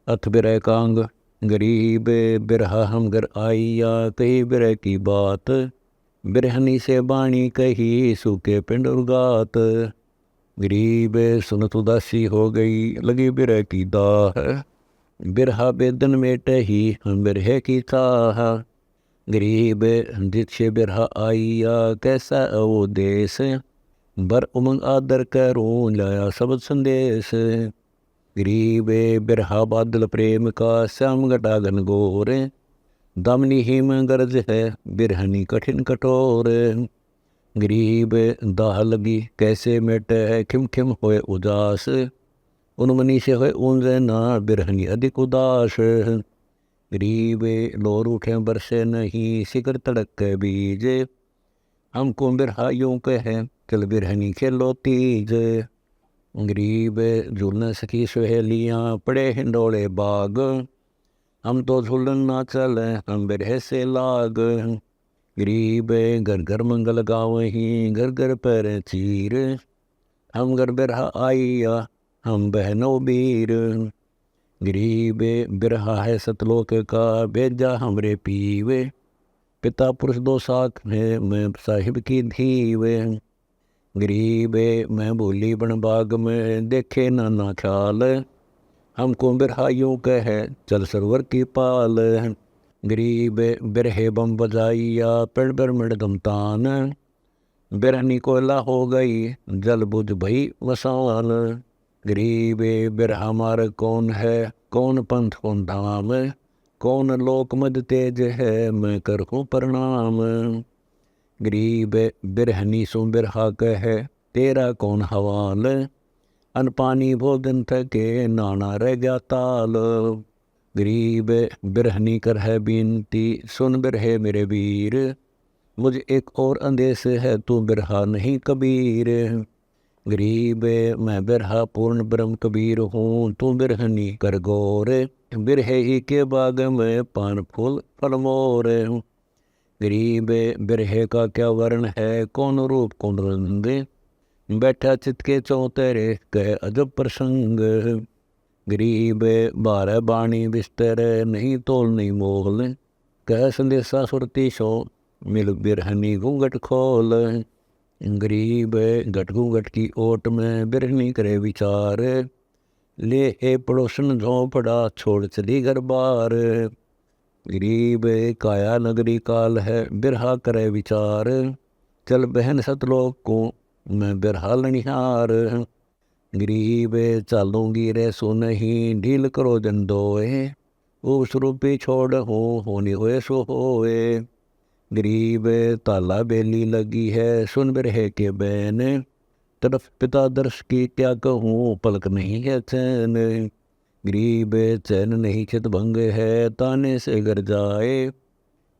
अथ बिरह कांग। गरीब बिरहा हम घर आइया, कही बिरह की बात। बिरहनी से बाणी कही, सूखे पिंड उर्गात। गरीब सुनत उदासी हो गई, लगी बिरह की दाह। बिरहा बेदन में टही, हम बिरह की चाह। गरीब जिछे बिरहा आइया, कैसा वो देश। बर उमंग आदर करूं, लाया शब्द संदेश। गरीब बिरहा बादल प्रेम का, श्याम घटा घनघोर। दामिनी हिम गरज है, बिरहनी कठिन कठोर। गरीब दाह लगी कैसे मिटे, खिम खिम होए उदास। उन्मनी से होए ऊंजे ना, बिरहनी अधिक उदास। गरीब लोर उठे बरसे नहीं, शिखर तड़क के बीज। हमको बिरहा यूं कहे, चल बिरहनी खेलो तीज। गरीब झूलन सखी सहेलियाँ, पड़े हिंडोले बाग। हम तो झूलन ना चले, हम बिरह से लाग। गरीब घर घर मंगल गावहीं, घर घर पैर चीर। हम घर बिरहा आइया, हम बहनो बीर। गरीब बिरहा है सतलोक का, भेजा हमरे पीवे। पिता पुरुष दो साथ है, मैं साहिब की धीवे। गरीब मैं बोली बन बाग में, देखे नाना ख्याल। हमको बिरहा यूं कहे, चल सरोवर की पाल। गरीब बिरहे बम बजाइया, पेड़ पर मृदम तान। बिरहनी कोयला हो गई, जल बुझ भई वसाल। गरीब बिरहा मार कौन है, कौन पंथ कौन धाम। कौन लोक मद तेज है, मैं करहूँ प्रणाम। गरीब बिरहनी सो बिरहा कहे, तेरा कौन हवाल। अन पानी भोजन थके, नाना रह गया ताल। गरीब बिरहनी कर है बीनती, सुन बिरहे मेरे वीर। मुझे एक और अंदेश है, तू बिरहा नहीं कबीर। गरीब मैं बिरहा पूर्ण ब्रह्म कबीर हूँ, तू बिरहनी कर गौर। बिरहे ही के बाग में, पान फूल फल मोर। गरीब बिरहे का क्या वर्ण है, कौन रूप कौन रंग। बैठा चित के चौतेरे, कह अजब प्रसंग। गरीब बारह बाणी बिस्तर, नहीं तोल नहीं मोल। कह संदेशा सुरती सो, मिल बिरहनी घूंघट खोल। गरीब घट घूंघट की ओट में, बिरहनी करे विचार। ले ए पड़ोसन झोंपड़ा, छोड़ चली घर बार। गरीब काया नगरी काल है, बिरहा करे विचार। चल बहन सतलोक को, मैं बिरहा लनिहार। गरीब चालूंगी रे सो नहीं, ढील करो जन दोए। उस रूपी छोड़ हो, होनी होए सो होए। गरीब ताला बेली लगी है, सुन बिरहे के बैन। तरफ पिता दर्श की क्या कहूँ, पलक नहीं है चैन। गरीब चैन नहीं चित भंग है, ताने से घर जाए।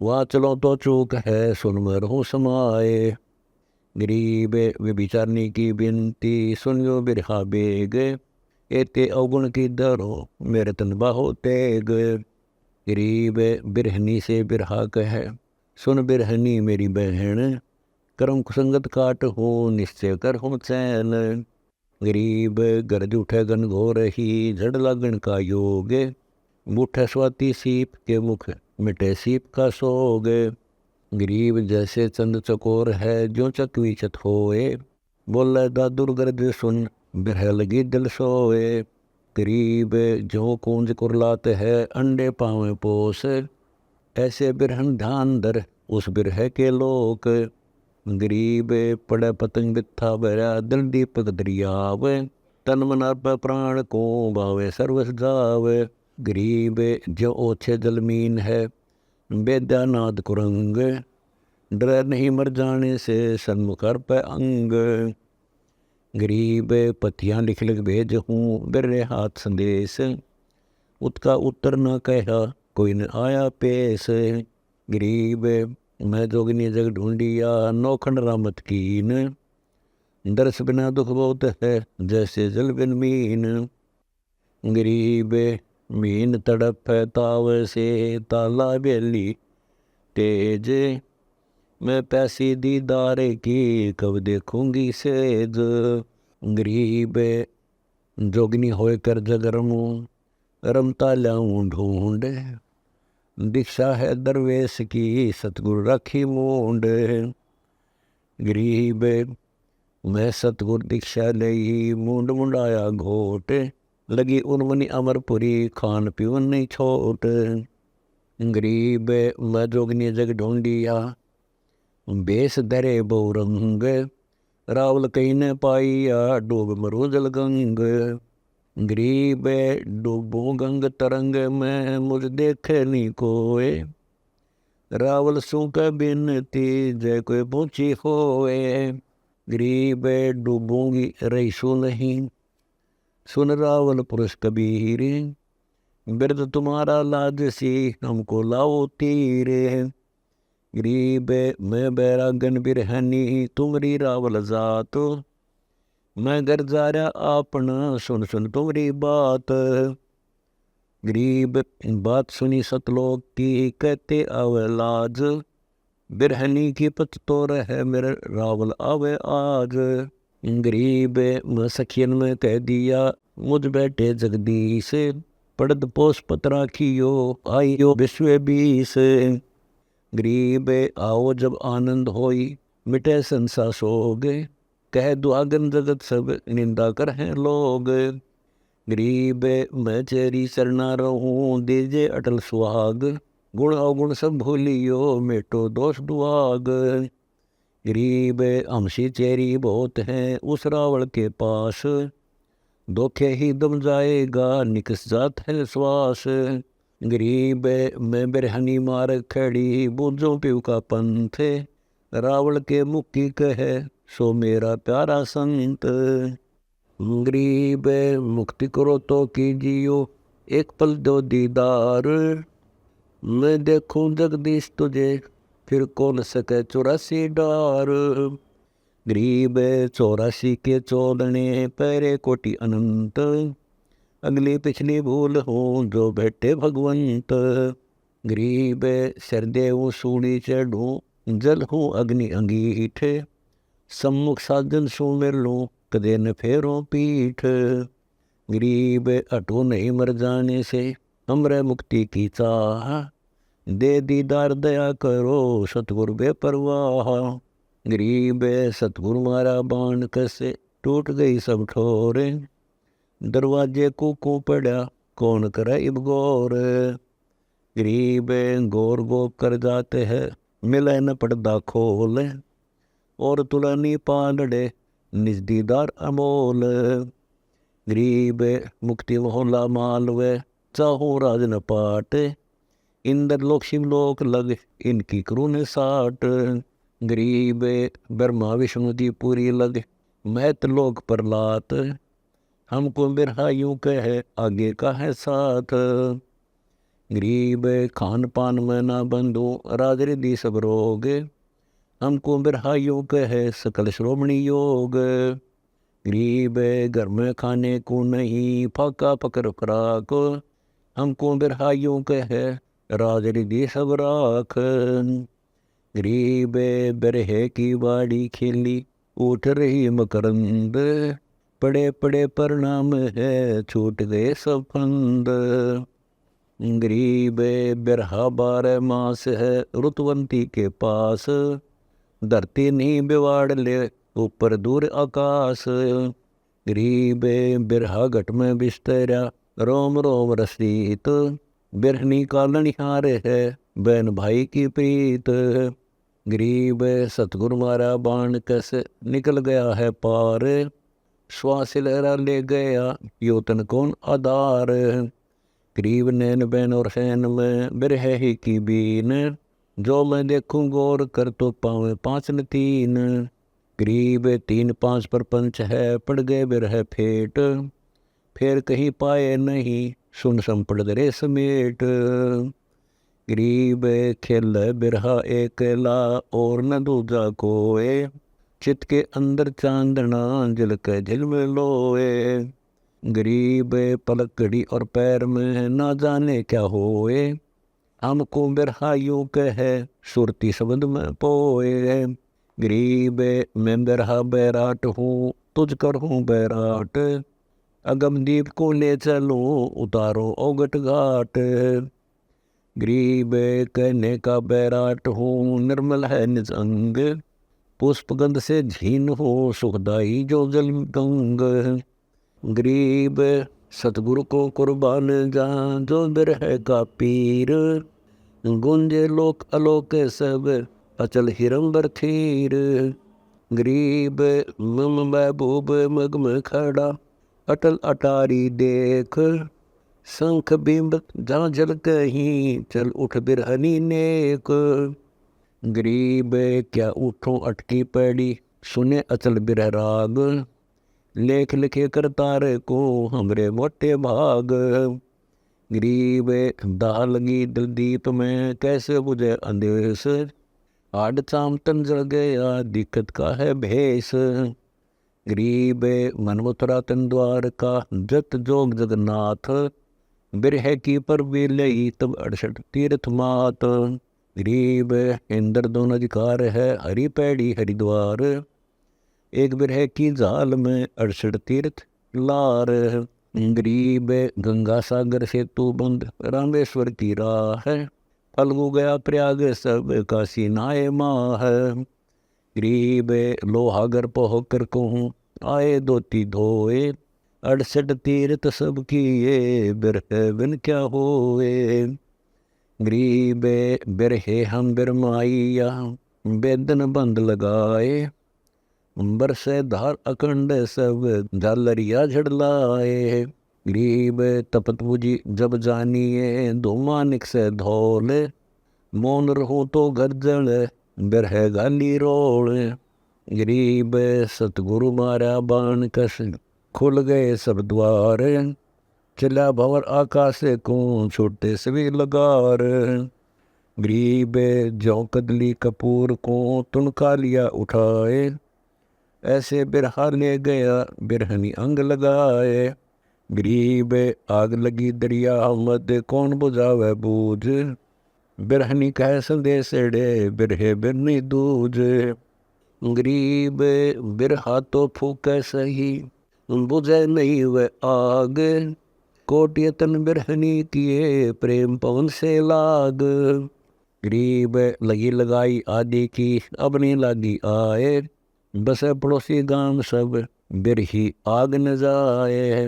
वहाँ चलो तो चूक है, सुन मर हो समाए। गरीब व्यभिचारनी की बिनती, सुन जो बिरहा बेग। एते अवगुण की दरो, मेरे तन बाहो तेग। गरीब बिरहनी से बिरहा कहे, सुन बिरहनी मेरी बहन। करम कुसंगत काट हो, निश्चय कर हो चैन। गरीब गरज उठे गन घोर ही, झड़ लागन का योग। बूठे स्वाति सीप के मुख, मिटे सीप का सोग। गरीब जैसे चंद चकोर है, जो चकवी चत होए। बोले दादुर गरज सुन, बिरह लगी दिल सोए। गरीब जो कूंज कुरलात है, अंडे पावे पोस। ऐसे बिरहन ध्यान दर, उस बिरह के लोक। गरीब पड़े पतंग बिथा बरा, दिल दीपक दरियाव। तन मन अर्प प्राण को, भावे सर्वस जावे। गरीब जो ओछे जलमीन है, बेद्यानाद कुरंग। डर नहीं मर जाने से, सन्मुख अर्प अंग। गरीब पतियाँ लिख लिख भेज हूँ, बिररे हाथ संदेश। उसका उत्तर न कहा, कोई न आया पेश। गरीब मैं जोगनी जग ढूंढिया, नौखंड रामत कीन। दर्श बिना दुख बहुत है, जैसे जल बिन मीन। गरीब मीन तड़प है ताव से, ताला बेली तेज। मैं पैसी दीदार की, कब देखूंगी सेज। गरीब जोगनी होए कर जगरमू, रमता ल्याऊं ढूंढ, दीक्षा है दरवेश की सतगुरु रखी मूंड। गरीब मैं सतगुर दीक्षा लई, मूंड मुंडाया घोट, लगी उनमनी अमरपुरी खान पीवन नहीं छोट। गरीब मैं जोगनी जग ढूंढिया, बेस धरे बहुरंग, रावल कहीं न पाइया डूब मरु जल गंग। गरीब डूबू गंग तरंग में, मुझ देखे नहीं कोय, रावल सूख बिनती जय कोई पहुंची होए। गरीब डूबूंगी रहीसू नहीं, सुन रावल पुरुष कबीर, बिरद तुम्हारा लाजसी हमको लाओ तीर। गरीब मैं बैरागन बिरहनी, तुमरी रावल जात, मैं घर जा रहा आपना सुन सुन तुम्हारी बात। गरीब बात सुनी सतलोक की, कहते आवे लाज, बिरहनी की पत तो रहे मेरे रावल आवे आज। गरीब मैं सखियन में कह दिया, मुझ बैठे जगदीश, पड़द पोष पत राखियो आइयो विश्व बीस। गरीब आओ जब आनंद होई, मिटे संसा सोग, कह दुआगन जगत सब निंदा कर हैं लोग। गरीब मैं चेरी शरणा रहूं, दीजे अटल सुहाग, गुण अवगुण सब भूलियो मेटो दोष दुआग। गरीब हमसी चेरी बहुत हैं उस रावण के पास, धोखे ही दम जाएगा निकस जात है श्वास। गरीब मैं बिरहनी मार खड़ी, बूझो पिव का पंथ, रावण के मुक्ति कहे सो मेरा प्यारा संत। गरीब मुक्ति करो तो कीजियो, एक पल दो दीदार, मैं देखूं जगदीश तुझे फिर कौन सके 84 डार। गरीब 84 के चोदने पैरे कोटि अनंत, अगली पिछली भूल हूँ जो बैठे भगवंत। गरीब सरदेव सूणी चढ़ूँ, जल हूँ अग्नि अंगीठ, सम्मुख साजन सुमिर लूँ कदे न फेरों पीठ। गरीब हटो नहीं मर जाने से हमरे मुक्ति की चाह, दे दीदार दया करो सतगुरु बेपरवाह। गरीब सतगुरु मारा बाण कसे, टूट गई सब ठोरे, दरवाजे को पड़ा कौन करे इब गौर। गरीब गौर गोप कर जाते हैं, मिले न पर्दा खोल, और तुलनी पालड़े निज दीदार अमोल। गरीब मुक्ति मोहल्ला मालवे, चाहो राज न पाट, इंद्र लोक शिवलोक लग इनकी करुण साट। गरीब ब्रह्मा विष्णु जी पूरी लग, महत लोक प्रलात, हमको बिरहा यूं कहे आगे का है साथ। गरीब खान पान में ना बंधु, राज रिद्धि सब रोग, हमको बिरहा यूं कहे सकल श्रोमणी योग। गरीब घर में खाने को नहीं, फाका पकर फराक, हमको बिरहा यूं कहे राज रिद्धि सब राख। गरीब बिरहे की बाड़ी खेली, उठ रही मकरंद, पड़े पड़े परिणाम है छूट गए सब फंद। गरीब बिरहा 12 मास है रुतवंती के पास, धरती नहीं बिवाड़ ले ऊपर दूर आकाश। गरीब बिरहा घट में बिस्तरा, रोम रोम रसीत, बिरहनी का लनिहार है बहन भाई की प्रीत। गरीब सतगुरु मारा बाण कस, निकल गया है पार, श्वास लहरा ले गया योतन कौन आधार। गरीब नैन बैन और सैन में बिरहे ही की बीन, जो मैं देखूं गौर कर तो पावे 5 न 3। गरीब 3 5 पर पंच है, पड़ गए बिरह फेट, फिर कहीं पाए नहीं सुन संपड़ दरे समेट। गरीब खेल बिरहा एकला और न दूजा कोए, चित के अंदर चांदना जल के झिल में लोए। गरीब पलक घड़ी और पैर में ना जाने क्या होए, हमको बिरहा यूं कहे सुरती शब्द में पोए। गरीब मैं बिरहा बैराट हूँ तुझ कर हूँ बैराट, अगम दीप को ले चलो उतारो औगट घाट। गरीब कहने का बैराट हूँ निर्मल है निज अंग, पुष्पगंध से झीन हो सुखदाई जो जल गंग। गरीब सतगुरु को कुर्बान जा जो बिरह का पीर, गुंजे लोक अलोक सब अचल हिरंबर थीर। गरीब मम महबूब मग में खड़ा अटल अटारी देख, शंख बिंब जहाँ जल कहीं चल उठ बिरहनी नेक। गरीब क्या उठो अटकी पड़ी सुने अचल बिरह राग, लेख लिखे करतार को हमरे मोटे भाग। गरीब दाह लगी दिल दीप में कैसे बुझे अंदेश, आड़ चाम तन जल गया दिक्कत का है भेष। गरीब मन मुतरा तन द्वार का जत जोग जगन्नाथ, बिरह की पर भी लई तब 68 तीर्थ मात। गरीब इंद्र दोनों अधिकार है हरि पैड़ी हरिद्वार, एक बिरह की जाल में 68 तीर्थ लार। गरीब गंगा सागर से तू बंद रामेश्वर की राह है, फल्गु गया प्रयाग सब काशी नाए माह। गरीब लोहागर पहोकर कहूँ आए धोती धोए, 68 तीर्थ सब किए बिरह बिन क्या होए। गरीब बिरहे हम बिरमाइया बेदन बंद लगाए, बरसे धार अखंड सब झालरिया झड़लाए। गरीब तपत बुझी जब जानिए दो मानिक से धौल, मौन रहूं तो गर्जन बिरह गाली रोल। गरीब सतगुरु मारा बाण कस खुल गए सब द्वार, चला भंवर आकाश को छोटे सभी लगार। गरीब ज्यों कदली कपूर को तुनका लिया उठाए, ऐसे बिरहा ले गया बिरहनी अंग लगाए। गरीब आग लगी दरिया मद कौन बुझावे बूझ, बिरहनी कह संदेश एड़े बिरहे बिरनी दूज। गरीब बिरहा तो फूके सही बुझे नहीं वह आग, कोट यतन बिरहनी किए प्रेम पवन से लाग। गरीब लगी लगाई आदि की अब नहीं लागी आए, बसे पड़ोसी गांव सब बिरही आग न जाए।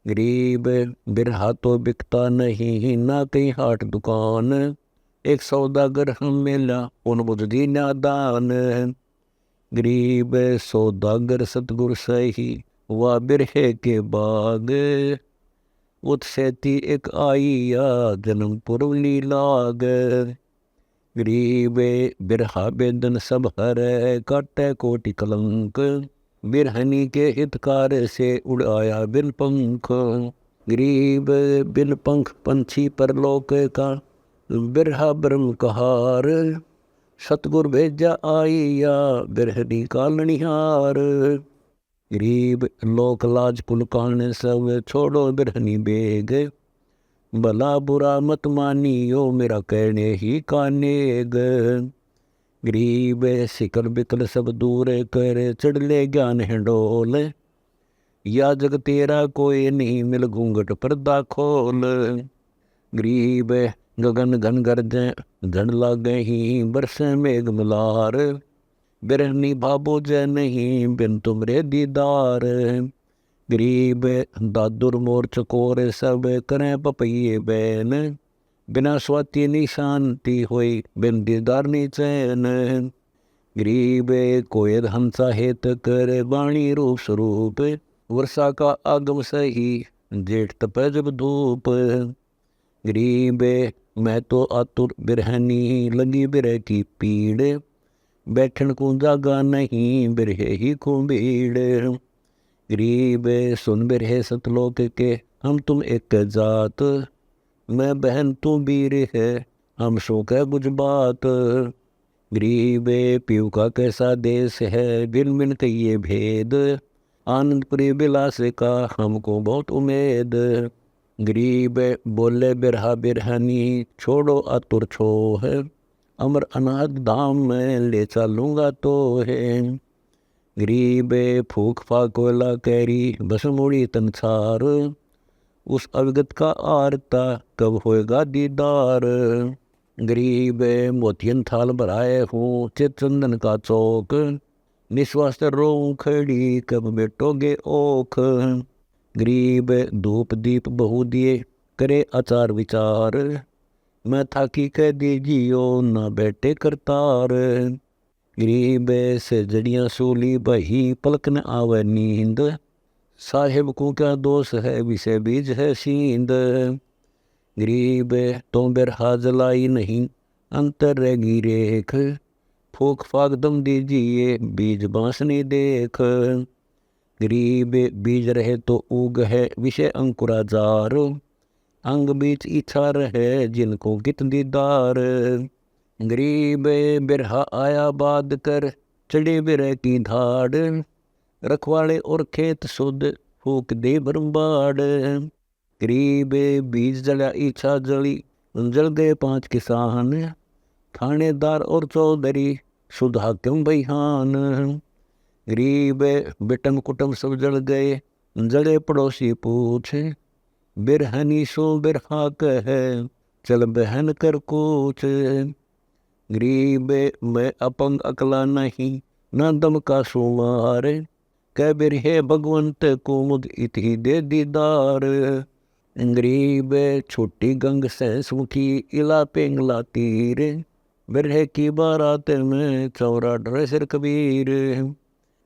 गरीब बिरहा तो बिकता नहीं ना कहीं हाट दुकान, एक सौदागर हम मिला उन बुझदी नादान। गरीब सौदागर सतगुर सही वा बिरहे के बाग, उत्सेती एक आईया जन्म पुरवली लाग। गरीब बिरहा बेदन सब हर काटे कोटि कलंक, बिरहनी के हितकार से उड़ाया बिन पंख। गरीब बिन पंख पंछी परलोक का बिरहा ब्रह्म कहार, सतगुर भेजा आईया बिरहनी का लनिहार। गरीब लोक लाज कुल कान सब छोड़ो बिरहनी बेग, भला बुरा मत मानियो मेरा कहने ही कानेग। गरीब सिकल बिकल सब दूर कर चढ़ ले ज्ञान हिंडोल, या जग तेरा कोई नहीं मिल घूंघट पर्दा खोल। गरीब गगन घन गरजें झड़ लागे ही बरसे मेघ मलार, बिरहनी भाबो जय नहीं बिन तुमरे दीदार। गरीब दादुर मोर चकोर सब करें पपैये बैन, बिना स्वाति नी शांति होई बिन दीदार नी चैन। गरीब कोयल हंसा हेत कर वाणी रूप स्वरूप, वर्षा का आगम सही जेठ तपे जब धूप। गरीब मैं तो आतुर बिरहनी लगी बिरह की पीड़, बैठन को जागा नहीं बिरहे ही को भीड़। गरीब सुन बिरहे सतलोक के हम तुम एक जात, मैं बहन तू वीर है हम शो कह बुझ बात। गरीब पीऊ का कैसा देश है बिन बिन कहिए भेद, आनंदपुरी विलास का हमको बहुत उम्मीद। गरीब बोले बिरहा बिरहनी छोड़ो आतुर छोह, अमर अनाथ धाम में ले चलूँगा तो है। गरीब फूक फाकोला कैरी बस मुड़ी तनसार, उस अवगत का आरता कब होएगा दीदार। गरीब मोतियन थाल भराए हूँ चित चंदन का चौक, निश्वास रोऊं खड़ी कब बेटोगे ओख। गरीब धूप दीप बहु दिए करे आचार विचार, मैं थाकी कह दीजियो ना बैठे करतार। गरीब से जड़ियाँ सूली बही पलक न आवे नींद, साहेब को क्या दोष है विषय बीज है सींद। गरीब तो बिरहा जलाई नहीं अंतर रहेगी रेख, फूक फाक दम दीजिए बीज बांसनी देख। गरीब बीज रहे तो उग है विषय अंकुराजार, अंग बीच इच्छा रहे जिनको कित दीदार। गरीब बिरहा आया बाद कर चढ़े बिरह की धाड़, रखवाले और खेत शुद्ध फूक दे बरबाड़। गरीब बीज जला इच्छा जली जल गए 5 किसान, थानेदार और चौधरी शुद्ध हाकिम बहिहान। गरीब बिटम कुटम सब जल गए जले पड़ोसी पूछे, बिरहनी सो बिरहा कहे चल बहन कर कूच। गरीब मैं अपंग अकला नहीं न दम का सुमार, कह बिरहे भगवंत को मुझ इति दे दीदार। गरीब छोटी गंग सहस मुखी इला पेंगला तीर, बिरहे की बारात में चौरा डरे सिर कबीर।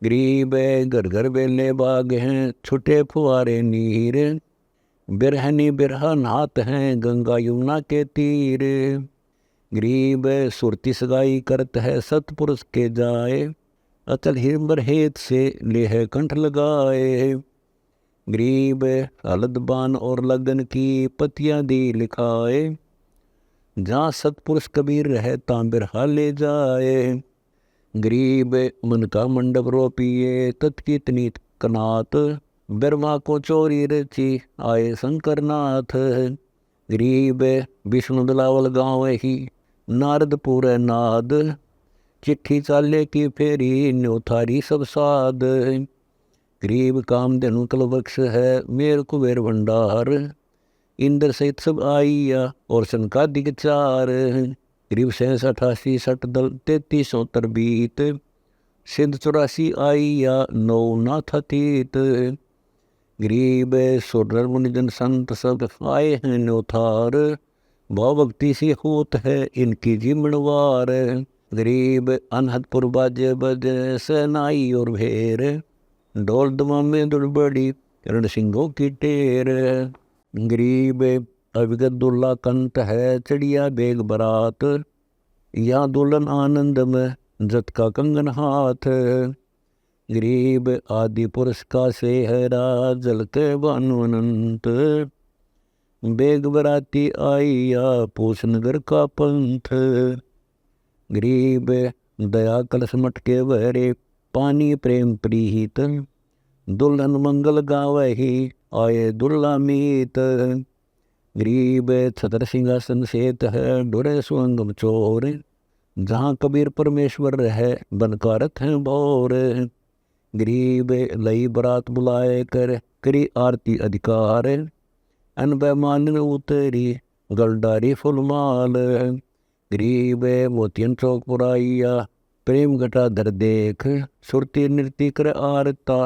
गरीब घर घर बेले बाग हैं छुटे फुआरे नीर, बिरहनी बिरहा नात हैं गंगा यमुना के तीर। गरीब सुरती सगाई करत है सतपुरुष के जाए, अचल हिम्बर हेत से लेह कंठ लगाए। गरीब हलद बान और लगन की पतियां दी लिखाए, जहाँ सतपुरुष कबीर रहे तां बिरहा ले जाए। गरीब मन का मंडप रोपिए तत्की तनीत कनात, ब्रह्मा को चोरी रची आए शंकरनाथ। गरीब विष्णु बिलावल गाँव ही नारद पूरे नाद, चिट्ठी चाले की फेरी न्योथारी सब साध। गरीब कामधेनु कलवक्ष है मेर कुबेर भंडार, इंद्र सहित सब आइया और सनका दिगचार। गरीब 87 60 दल 33 बीत, सिद्ध 84 आइया नौ नाथ अतीत। गरीब सोडर मुनिजन संत सब आए हैं न्योथार, भाव भक्ति से होत है इनकी जीवनवार। गरीब अनहदपुर बाजे बजे सेनाई और भेर, ढोल दमामे दुड़बड़ी रण सिंहों की टेर। गरीब अविगत दुल्ला कंठ है चढ़िया बेग बरात, यहाँ दुल्हन आनंद में जत का कंगन हाथ। गरीब आदि पुरुष का सेहरा जलते बानु अनंत, बेग बराती आइया पूछ नगर का पंथ। गरीब दया कलश मटके भरे पानी प्रेम प्रीत, दुल्हन मंगल गावे ही आए दुल्ला मीत। गरीब छतर सिंहासन सेत है डुरे सुअंगम चोर, जहाँ कबीर परमेश्वर रहे बनकारत हैं भोर। गरीब लई बरात बुलाए कर करी आरती अधिकार, अनबे मानन उतरी गलडारी फुलमाल। गरीब मोतियन चौक पुराइया प्रेम घटा धर देख, सुरती नृत्य कर आरता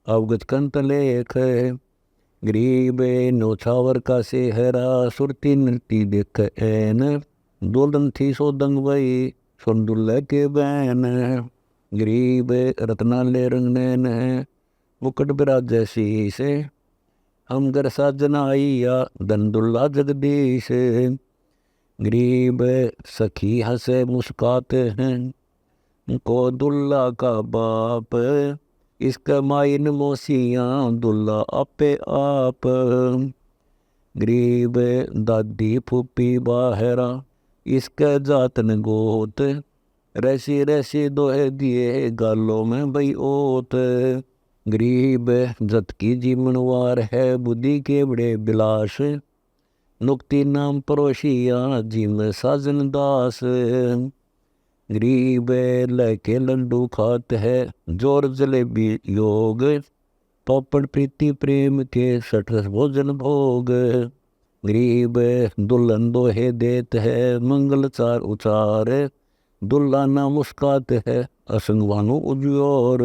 अवगत कंत लेख। गरीब नौछावर का सेहरा सुरती नृत्य देख ऐन, दोलन थी सो दंग वही सुन दुल्ले के बैन। गरीब रत्नाले रंग नैन है मुकुट बिराज शीस, हम घर साजन आइया धन दुल्ला जगदीश। गरीब सखी हंसे मुस्काते हैं को दुल्ला का बाप, इसका माइन मोसियाँ दुल्ला आपे आप। गरीब दादी फूफी बाहरा इसका जातन गोत, रैसी रैसी दोहे दिए गालों में बई ओत। गरीब जत की जीवनवार है बुद्धि के बड़े बिलास, नुक्ति नाम परोशिया जिम साजन दास। गरीब लके लड्डू खात है जोर जलेबी योग, पापड़ प्रीति प्रेम के सठ रस भोजन भोग। गरीब दुल्हन दोहे देत है मंगल चार उचार, दुल्हा ना मुस्कात है असंग भानु उज्योर।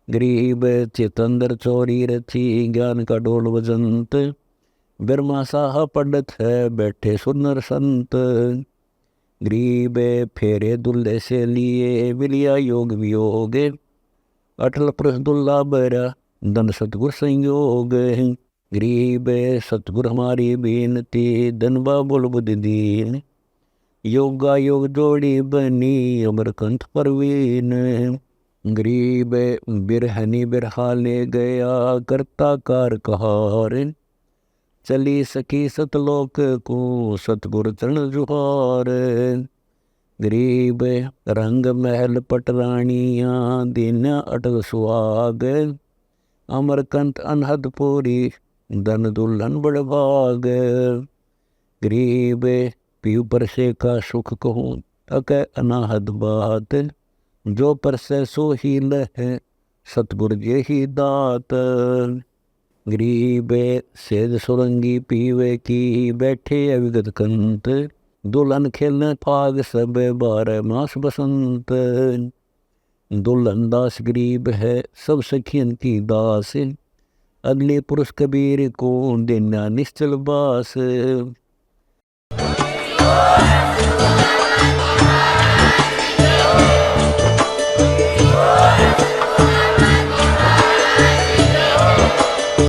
गरीब चितंदर चोरी रची ज्ञान का डोल बजंत, ब्रह्मा साहा पंडित है बैठे सुनर संत। गरीब फेरे दुल्हे से लिए विलिया योग वियोग, अटल पुरुष दुल्ला बरा धन सतगुर संयोग। गरीब सतगुर हमारी बेनती धनबा बोल बुद्ध दीन, योगा योग जोड़ी बनी अमरकंठ परवीन। गरीब बिरहनी बिरहा ले गया करता कार कहार, चली सकी सतलोक को सतगुर चरण जुहार। गरीब रंग महल पटरानियाँ दीन्या अटल सुहाग, अमरकंठ अनहद पूरी धन दुल्हन बड़ भाग। गरीब पीऊ परसे का सुख कहूँ अक अनाहद बात, जो परसे सो ही लह सतगुर जे ही दात। गरीब सेज सुरंगी पीवे की बैठे अविगत कंत, दुल्हन खेलने फाग सब 12 मास बसंत। दुल्हन दास गरीब है सब सखियन की दास, अगले पुरुष कबीर को देना निश्चल बास।